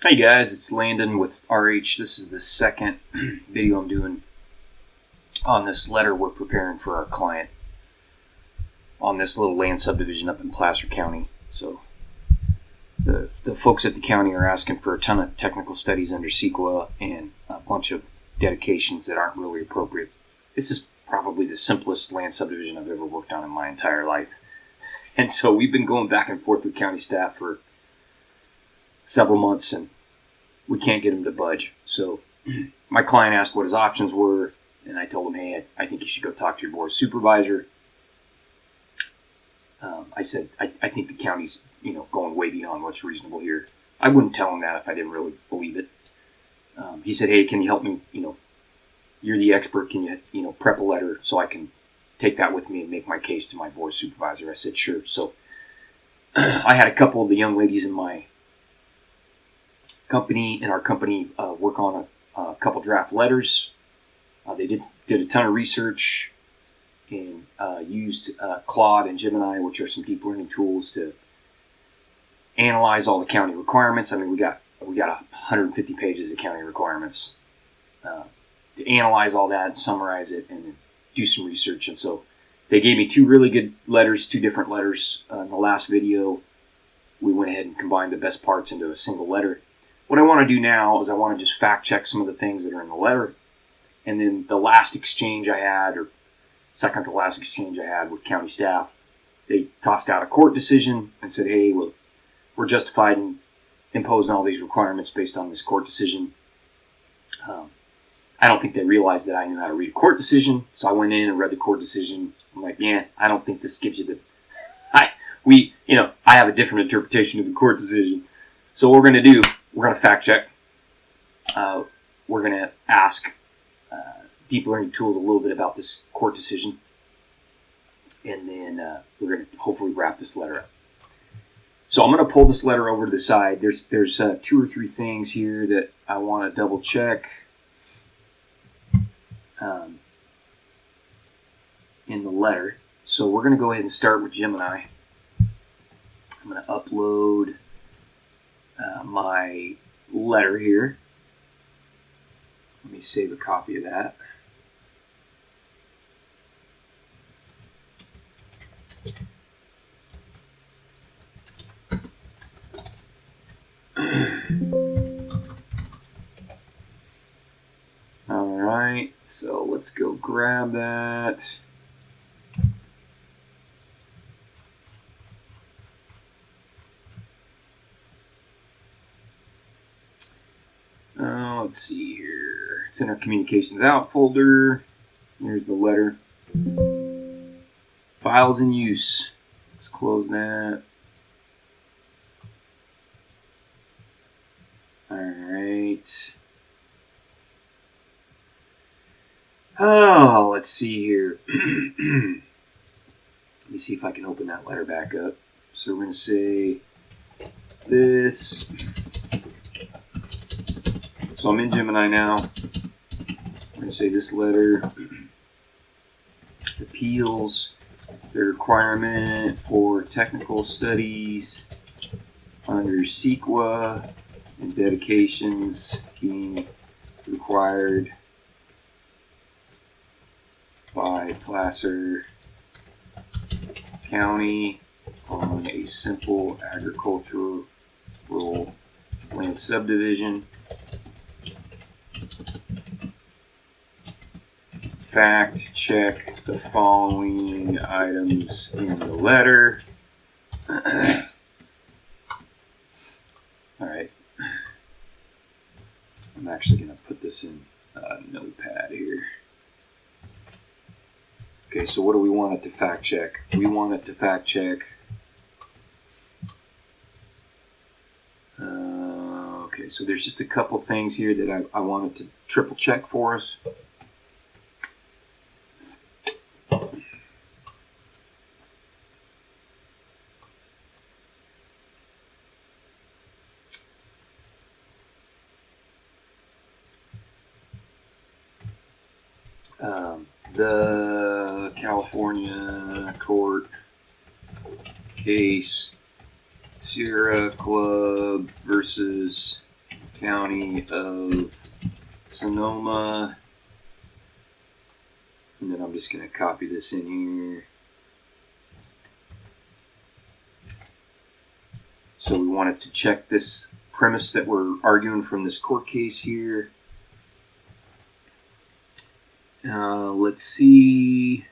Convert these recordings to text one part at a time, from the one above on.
Hey guys, it's Landon with RH. This is the second video I'm doing on this letter we're preparing for our client on this little land subdivision up in Placer County. So the folks at the county are asking for a ton of technical studies under CEQA and a bunch of dedications that aren't really appropriate. This is probably the simplest land subdivision I've ever worked on in my entire life. And so we've been going back and forth with county staff for several months, and we can't get him to budge. So my client asked what his options were, and I told him, hey, I think you should go talk to your board supervisor. I said, I think the county's going way beyond what's reasonable here. I wouldn't tell him that if I didn't really believe it. He said, hey, can you help me? You're the expert. Can you prep a letter so I can take that with me and make my case to my board supervisor? I said, sure. So I had a couple of the young ladies in my our company work on a couple draft letters. They did a ton of research and used Claude and Gemini, which are some deep learning tools, to analyze all the county requirements. I mean, we got 150 pages of county requirements to analyze all that and summarize it and then do some research. And so they gave me two really good letters, two different letters. In the last video, we went ahead and combined the best parts into a single letter. What I want to do now is I want to just fact check some of the things that are in the letter. And then the last exchange I had, or second to last exchange I had with county staff, they tossed out a court decision and said, hey, we're justified in imposing all these requirements based on this court decision. I don't think they realized that I knew how to read a court decision. So I went in and read the court decision. I'm like, yeah, I don't think this gives you the... I have a different interpretation of the court decision. So what we're going to do, we're going to fact check. We're going to ask deep learning tools a little bit about this court decision. And then we're going to hopefully wrap this letter up. So I'm going to pull this letter over to the side. There's two or three things here that I want to double check in the letter. So we're going to go ahead and start with Gemini. I'm going to upload my letter here. Let me save a copy of that. All right, so let's go grab that. Let's see here. It's in our communications out folder. Here's the letter. Files in use. Let's close that. All right. Oh, let's see here. Let me see if I can open that letter back up. So we're going to say this. So I'm in Gemini now. I'm going to say this letter appeals the requirement for technical studies under CEQA and dedications being required by Placer County on a simple agricultural land subdivision. Fact check the following items in the letter. All right. I'm actually going to put this in Notepad here. Okay, so what do we want it to fact check? We want it to fact check. Okay, so there's just a couple things here that I wanted to triple check for us. The California court case, Sierra Club versus County of Sonoma. And then I'm just going to copy this in here. So we wanted to check this premise that we're arguing from this court case here. Let's see.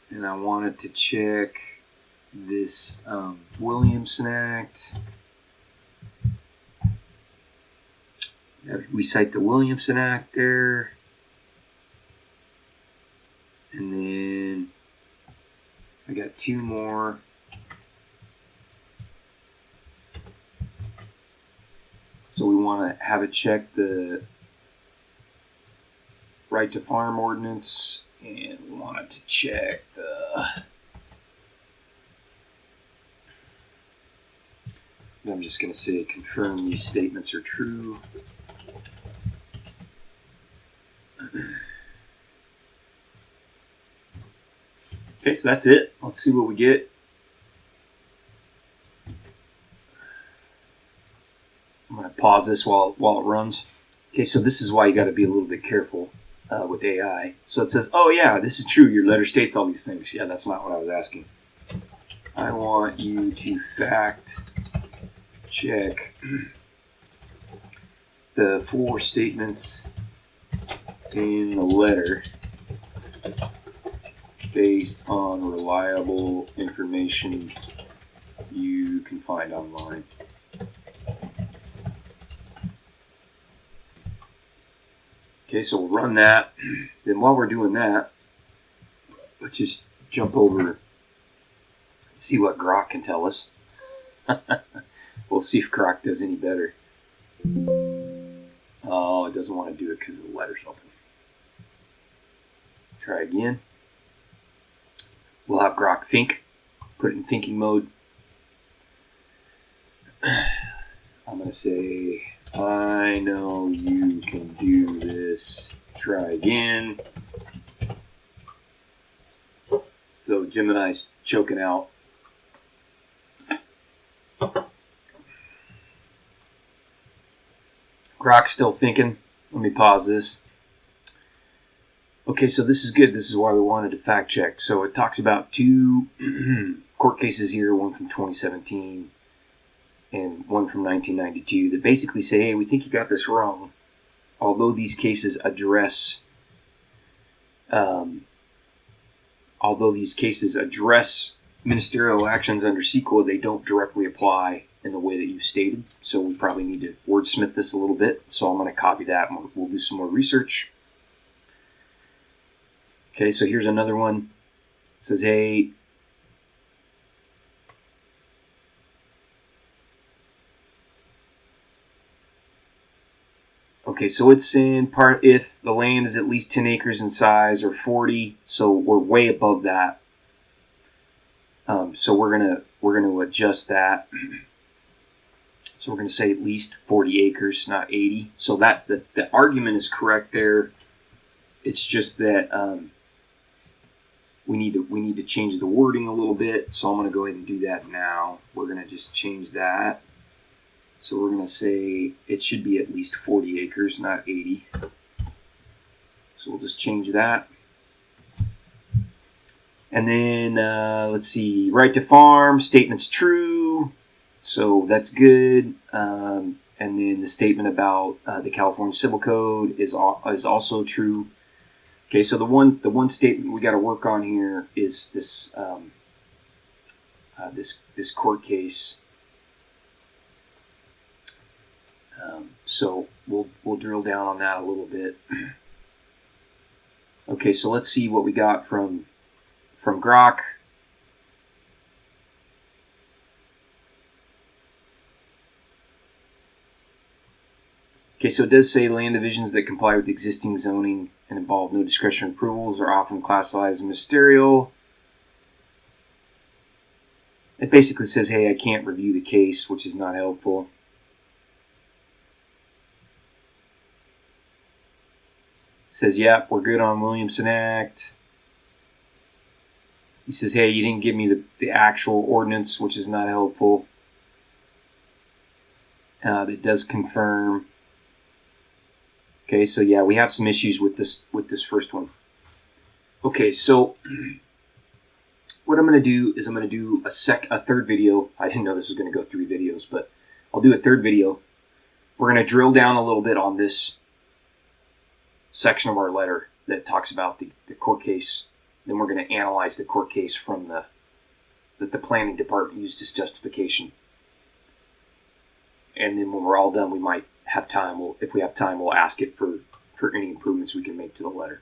And I wanted to check this Williamson Act. We cite the Williamson Act there. And then I got two more. So we want to have it check the right to farm ordinance, and we want it to check the... I'm just going to say confirm these statements are true. Okay, so that's it. Let's see what we get. I'm going to pause this while it runs. Okay, so this is why you got to be a little bit careful with AI. So it says, oh yeah, this is true. Your letter states all these things. Yeah, that's not what I was asking. I want you to fact check the 4 statements in the letter based on reliable information you can find online. Okay, so we'll run that. Then while we're doing that, let's just jump over and see what Grok can tell us. We'll see if Grok does any better. Oh, it doesn't want to do it because the letter's open. Try again. We'll have Grok think. Put it in thinking mode. I'm going to say, I know you can do this. Try again. So Gemini's choking out. Grok's still thinking. Let me pause this. Okay, so this is good. This is why we wanted to fact check. So it talks about 2 court cases here, one from 2017 and one from 1992, that basically say, hey, we think you got this wrong. Although these cases address ministerial actions under CEQA, they don't directly apply in the way that you've stated. So we probably need to wordsmith this a little bit. So I'm going to copy that and we'll do some more research. Okay, so here's another one. It says, hey, okay, so it's in part if the land is at least 10 acres in size or 40, so we're way above that. So we're gonna adjust that. So we're gonna say at least 40 acres, not 80. So that the argument is correct there. It's just that we need to change the wording a little bit. So I'm gonna go ahead and do that now. We're gonna just change that. So we're gonna say it should be at least 40 acres, not 80. So we'll just change that. And then let's see, right to farm, statement's true. So that's good. And then the statement about the California Civil Code is also true. Okay, so the one statement we got to work on here is this this court case. So we'll drill down on that a little bit. Okay, so let's see what we got from Grok. Okay, so it does say land divisions that comply with existing zoning and involve no discretionary approvals are often classified as ministerial. It basically says, hey, I can't review the case, which is not helpful. It says, yep, we're good on Williamson Act. He says, hey, you didn't give me the actual ordinance, which is not helpful. It does confirm. Okay, so yeah, we have some issues with this first one. Okay, so what I'm going to do is I'm going to do a third video. I didn't know this was going to go 3 videos, but I'll do a third video. We're going to drill down a little bit on this section of our letter that talks about the court case. Then we're going to analyze the court case from that the planning department used as justification. And then when we're all done, we might have time. If we have time, we'll ask it for any improvements we can make to the letter.